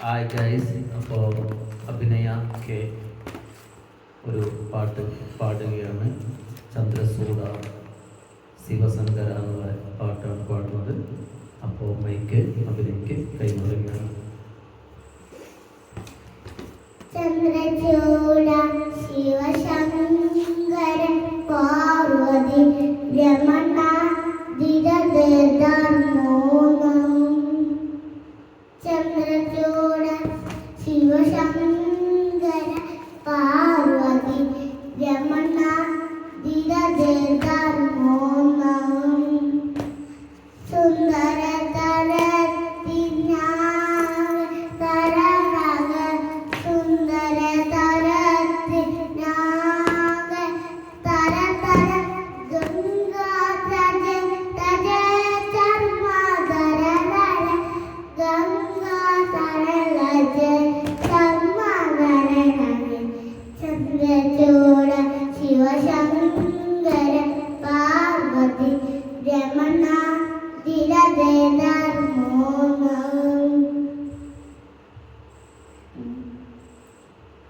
Hi guys. അപ്പോൾ അഭിനയ K ഒരു പാട്ട് പാടുകയാണ്. ചന്ദ്രസൂഡ ശിവശങ്കര എന്നുള്ള പാട്ടാണ് പാടുന്നത്. അപ്പോൾ മൈക്ക് അഭിനയ്ക്ക് കൈമാറുകയാണ്. ചന്ദ്രചൂഡ ശിവശങ്കര പാർവതി രമണ ദിരദേദാർമോണം. ചന്ദ്രചൂഡ ശിവശങ്കര പാർവതി രമണ ദിരദേദാർമോണം. സുന്ദര ചന്ദ്രചൂഡ ശിവശങ്കര പാർവതി രമണ ദിരദേദാർമോണം.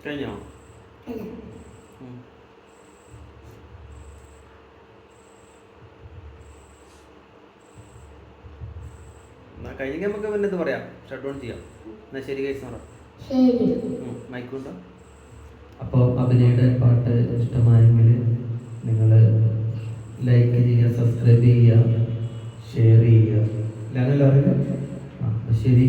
കഴിഞ്ഞോ? കഴിഞ്ഞെങ്കിൽ നമുക്ക് പിന്നെ ഇത് പറയാം, ഷട്ട് ഡൗൺ ചെയ്യാം. എന്നാൽ ശരി കേസ് പറ. മൈക്കുണ്ടോ? അപ്പോൾ അഭിനയുടെ പാട്ട് ഇഷ്ടമായെങ്കിൽ നിങ്ങൾ ലൈക്ക് ചെയ്യുക, സബ്സ്ക്രൈബ് ചെയ്യുക, ഷെയർ ചെയ്യുക. എല്ലാവരും ശരി.